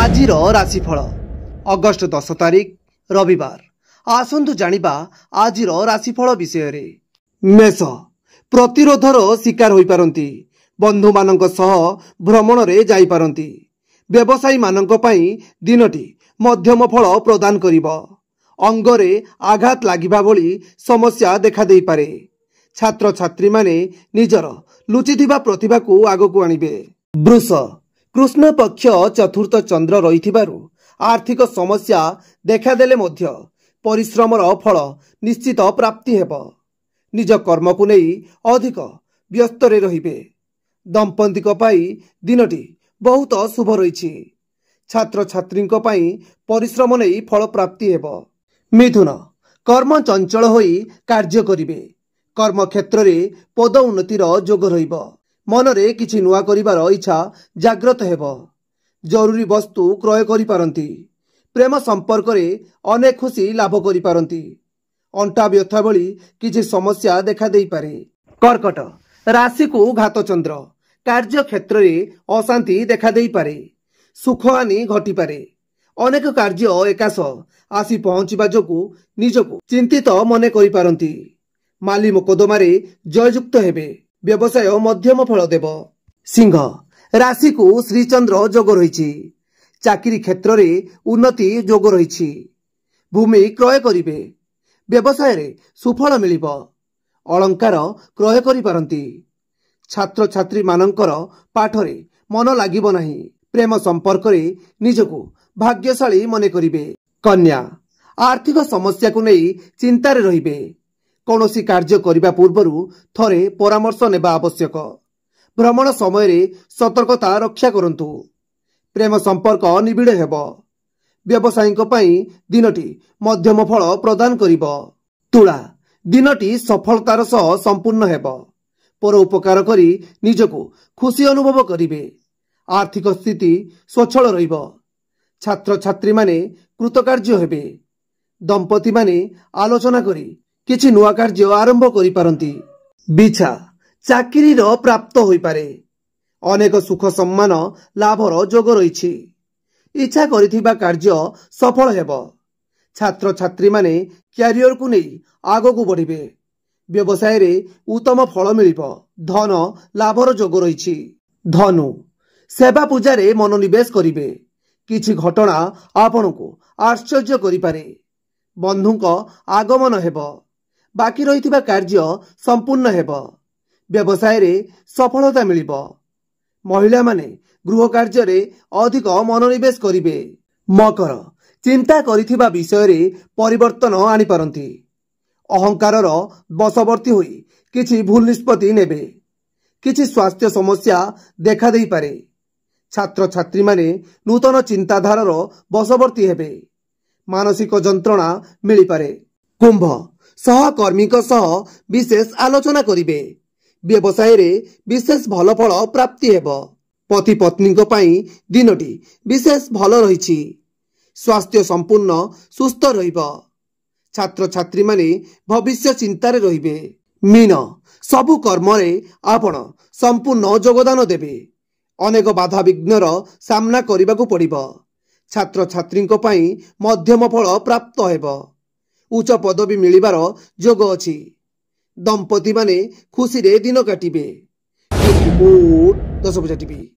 आजिर राशिफल अगस्ट 10 तारिख रविवार। आसंतु जानिबा आजिर राशिफल विषय रे। मेष प्रतिरोधर शिकार होई पारंती, बंधु मानक सह भ्रमण रे जाई पारंती। व्यवसायी मानक पई दिनटी मध्यम फल प्रदान करिवो। अंगरे आघात लागिबा भली समस्या देखा देई पारे। छात्र छात्री माने निजर लुचिथिबा प्रतिभा को आगो को आनिबे। वृष कृष्ण पक्ष चतुर्थ चंद्र रहिथिबारु आर्थिक समस्या देखादेले मध्य परिश्रमर फल निश्चित प्राप्ति हेबो। निज कर्म को नहीं अधिक व्यस्त रे रहिबे। दंपति पाई दिनटी बहुत शुभ रही। छात्र छात्री परिश्रम नहीं फल प्राप्ति हेबो। मिथुन कर्म चंचल होई कार्य करिवे। कर्म क्षेत्र रे पद उन्नतिर जोग रहिबो। मनरे किछि नुआ करिवार इच्छा जाग्रत हेबो। जरूरी वस्तु क्रय करि पारंती। प्रेम संपर्क रे अनेक खुशी लाभ करि पारंती। अंटा व्यथा भली किछि समस्या देखा देई पारे। कर्कट राशि को घात चंद्र कार्य क्षेत्र रे अशांति देखा देई पारे। सुख हानि घटी पारे। अनेक कार्य एकाश आसी पहुंचवा जोगु निजको चिंतित मने करि पारंती। माली मोकदमारे जययुक्त हेबे। व्यवसाय मध्यम फल देव। सिंह राशि को श्रीचंद्र जोग रही। चाकरी क्षेत्र रे उन्नति जोग रही। भूमि क्रय करिवे। व्यवसाय रे सुफल मिलिबो। अलंकार क्रय करि पारंती। छात्र छात्री मानकर पाठरे मन लागिबो नाही। प्रेम संपर्क रे निजको भाग्यशाली मने करिवे। कन्या आर्थिक समस्या को नहीं चिंतारे रहिबे। कौनसी कार्य करने पूर्व थरे परामर्श नेबा आवश्यक। भ्रमण समय रे सतर्कता रक्षा करंतु। प्रेम संपर्क निबिड़ हेबो। व्यवसायीक पई दिनटी मध्यम फल प्रदान करिवो। तुला दिनटी सफलतार सह संपूर्ण हेबो। पर उपकार करी निजको खुशी अनुभव करिवे। आर्थिक स्थिति स्वच्छल रहिबो। छात्र छात्री माने कृतकार्य हेबे। दंपति माने आलोचना करी किछि नुआ कार्य आरंभ करि पारंती। बिछा चाकरी रो प्राप्त होई पारे। अनेक सुख सम्मान लाभर जोग रही। इच्छा करिथिबा कार्य सफल हेबो। छात्र छात्री माने क्यारियर को नहीं आगो को बढ़िबे। व्यवसाय रे उत्तम फल मिलिबो। धन लाभर जोग रही। धनु सेवा पूजा रे मनोनिवेश करिवे। किछि घटना आपण को आश्चर्य करि पारे। बंधुक आगमन हेबो। बाकी रहिथिबा कार्य संपूर्ण हेबो। व्यवसाय रे सफलता मिलिबो। महिला माने गृह कार्य रे अधिक मनोनिवेश करिवे। मकर चिंता करिथिबा विषय रे परिवर्तन आनि पारंती। अहंकार बशवर्ती होई किछि भूल निष्पत्ति नेबे। किछि स्वास्थ्य समस्या देखा देई पारे। छात्र छात्री माने नूतन चिंताधारार बशवर्ती हेबे। मानसिक जंत्रणा मिली पारे। कुंभ सहकर्मी सह विशेष आलोचना करिवे। व्यवसाय रे विशेष भल फल प्राप्ति हेबो। पति पत्नी पई दिनटी विशेष भल रही। स्वास्थ्य संपूर्ण सुस्थ रहिबो। छात्र छात्री माने भविष्य चिंतारे रहिबे। मीन सबु कर्म रे आपण संपूर्ण योगदान देबे। अनेक बाधा विघ्नर सामना करिबाकू पड़िबो। छात्र छात्री पई मध्यम फल प्राप्त हेबो। उच्च पदवी मिलिबार जोग अछि। दंपति माने खुशी रे दिन काटिबे। 10 बजे टीवी।